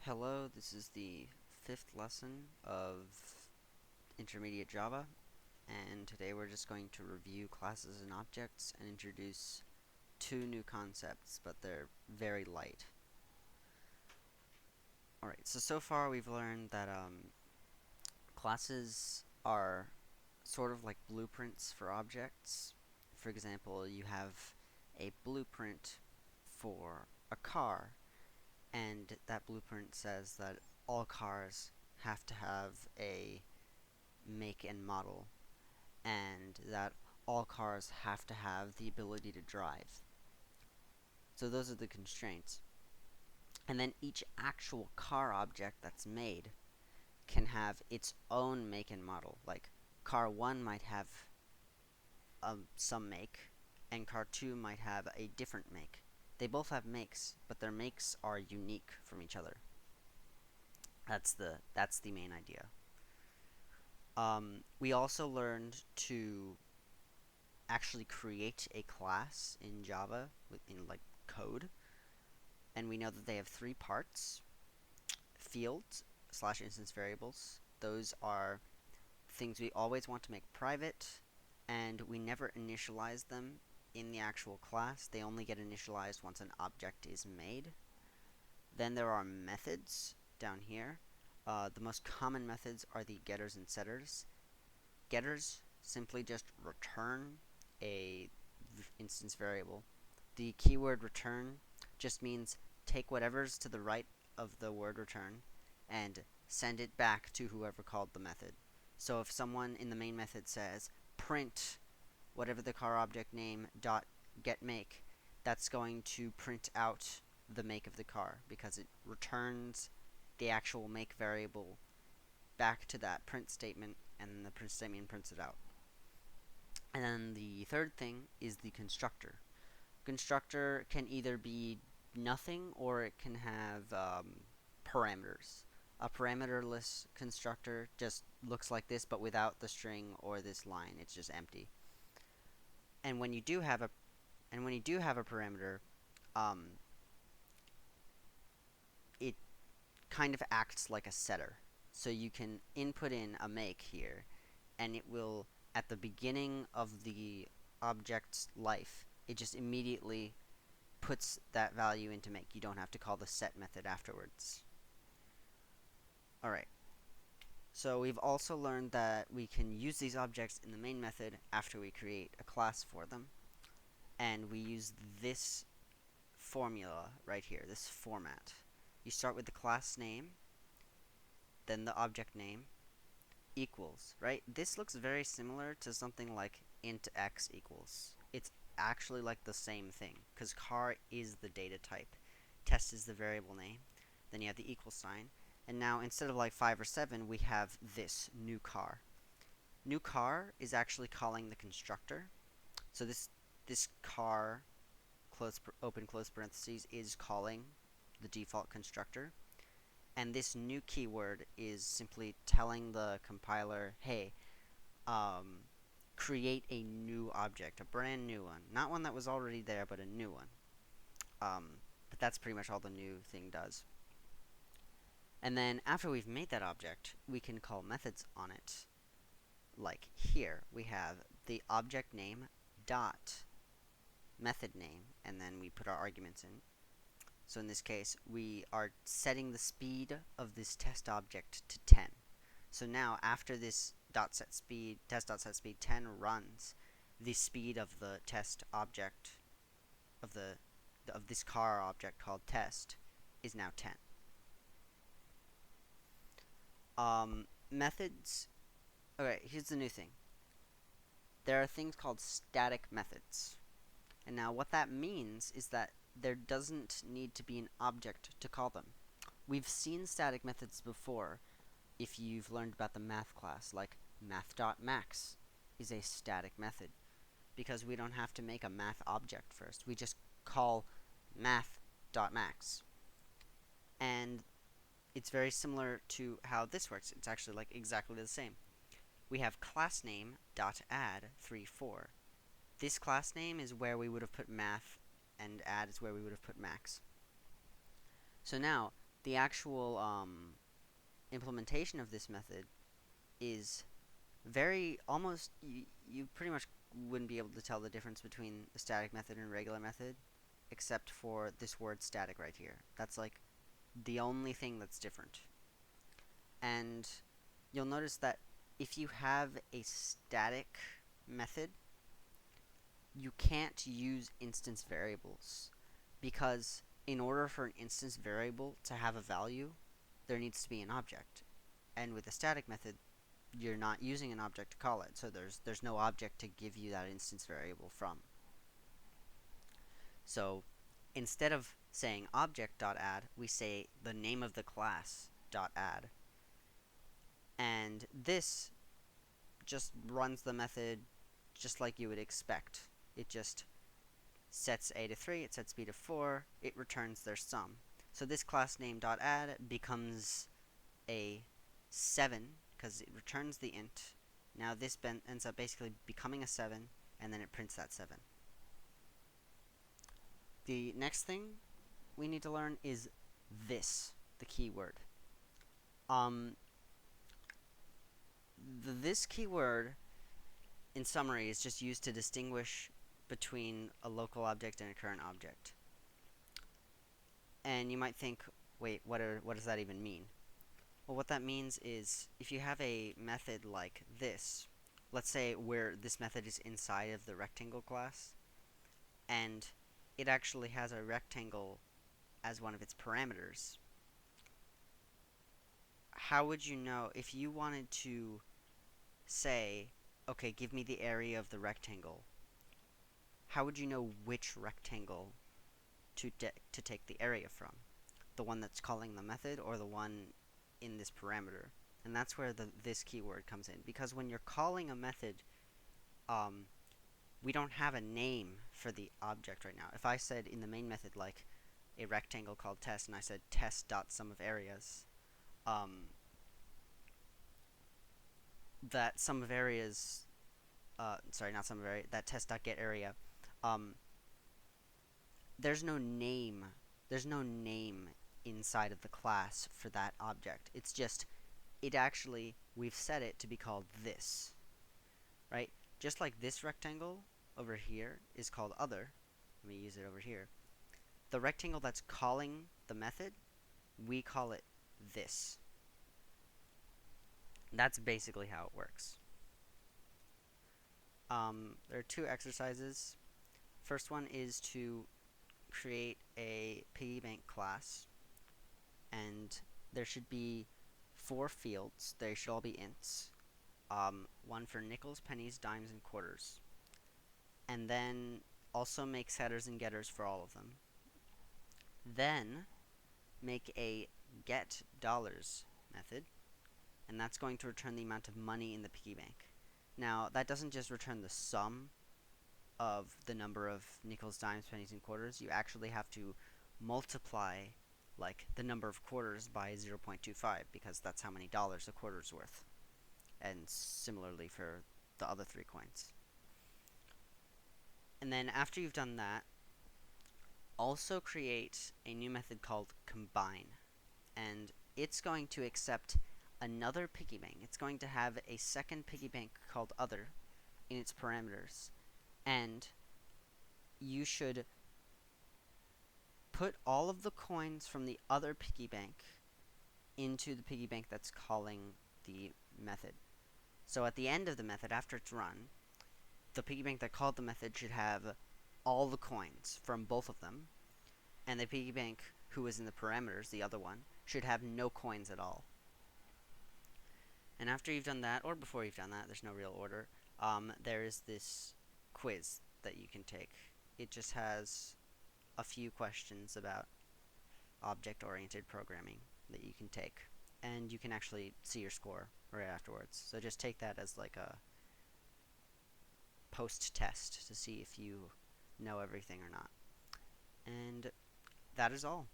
Hello, this is the fifth lesson of Intermediate Java, and today we're just going to review classes and objects and introduce two new concepts, but they're very light. Alright, so far we've learned that classes are sort of like blueprints for objects. For example, you have a blueprint for a car, and that blueprint says that all cars have to have a make and model, and that all cars have to have the ability to drive. So those are the constraints. And then each actual car object that's made can have its own make and model. Like car 1 might have some make, and car 2 might have a different make. They both have makes, but their makes are unique from each other. That's the main idea. We also learned to actually create a class in Java in like code, and we know that they have three parts: fields / instance variables. Those are things we always want to make private, and we never initialize them in the actual class. They only get initialized once an object is made. Then there are methods down here. The most common methods are the getters and setters. Getters simply just return a instance variable. The keyword return just means take whatever's to the right of the word return and send it back to whoever called the method. So if someone in the main method says print whatever the car object name dot get make, that's going to print out the make of the car because it returns the actual make variable back to that print statement, and then the print statement prints it out. And then the third thing is the constructor. Constructor can either be nothing or it can have parameters. A parameterless constructor just looks like this, but without the string or this line. It's just empty. And when you do have a parameter, it kind of acts like a setter. So you can input in a make here, and it will, at the beginning of the object's life, it just immediately puts that value into make. You don't have to call the set method afterwards. Alright, so we've also learned that we can use these objects in the main method after we create a class for them, and we use this formula right here, this format. You start with the class name, then the object name, equals, right? This looks very similar to something like int x equals. It's actually like the same thing, because car is the data type, test is the variable name, then you have the equal sign, and now instead of like 5 or 7, we have this new car. New car is actually calling the constructor. So this car, open close parentheses, is calling the default constructor. And this new keyword is simply telling the compiler, hey, create a new object, a brand new one. Not one that was already there, but a new one. But that's pretty much all the new thing does. And then after we've made that object, we can call methods on it. Like here, we have the object name dot method name, and then we put our arguments in. So in this case, we are setting the speed of this test object to 10. So now, after this test.setSpeed 10 runs, the speed of the test object of this car object called test is now 10. Methods. Okay, here's the new thing. There are things called static methods. And now what that means is that there doesn't need to be an object to call them. We've seen static methods before if you've learned about the math class, like math.max is a static method because we don't have to make a math object first. We just call math.max. And it's very similar to how this works. It's actually like exactly the same. We have class name .add 34. This class name is where we would have put math, and add is where we would have put max. So now, The actual implementation of this method is very almost you pretty much wouldn't be able to tell the difference between a static method and a regular method, except for this word static right here. That's like the only thing that's different. And you'll notice that if you have a static method, you can't use instance variables, because in order for an instance variable to have a value, there needs to be an object. And with a static method, you're not using an object to call it, so there's no object to give you that instance variable from. So instead of saying object.add, we say the name of the class.add. And this just runs the method just like you would expect. It just sets a to 3, it sets b to 4, it returns their sum. So this class name.add becomes a 7 because it returns the int. Now this ends up basically becoming a 7, and then it prints that 7. The next thing we need to learn is this, the keyword. This keyword, in summary, is just used to distinguish between a local object and a current object. And you might think, wait, what does that even mean? Well, what that means is if you have a method like this, let's say where this method is inside of the rectangle class, and it actually has a rectangle as one of its parameters. How would you know if you wanted to say, okay, give me the area of the rectangle? How would you know which rectangle to take the area from? The one that's calling the method or the one in this parameter? And that's where this keyword comes in, because when you're calling a method, we don't have a name for the object right now. If I said in the main method, like a rectangle called test, and I said test.sumOfAreas, that sum of areas, sorry, not sum of area, that test.getArea, there's no name inside of the class for that object. It's just, we've set it to be called this, right? Just like this rectangle over here is called other. Let me use it over here. The rectangle that's calling the method, we call it this. That's basically how it works. There are 2 exercises. First one is to create a piggy bank class, and there should be 4 fields. They should all be ints. One for nickels, pennies, dimes, and quarters. And then also make setters and getters for all of them. Then make a get dollars method, and that's going to return the amount of money in the piggy bank. Now, that doesn't just return the sum of the number of nickels, dimes, pennies, and quarters. You actually have to multiply like the number of quarters by 0.25, because that's how many dollars a quarter is worth. And similarly for the other 3 coins. And then after you've done that, also create a new method called combine. And it's going to accept another piggy bank. It's going to have a second piggy bank called other in its parameters. And you should put all of the coins from the other piggy bank into the piggy bank that's calling the method. So at the end of the method, after it's run, the piggy bank that called the method should have all the coins from both of them, and the piggy bank who is in the parameters, the other one, should have no coins at all. And after you've done that, or before you've done that, there's no real order, there is this quiz that you can take. It just has a few questions about object-oriented programming that you can take, and you can actually see your score right afterwards. So just take that as like a post-test to see if you know everything or not. And that is all.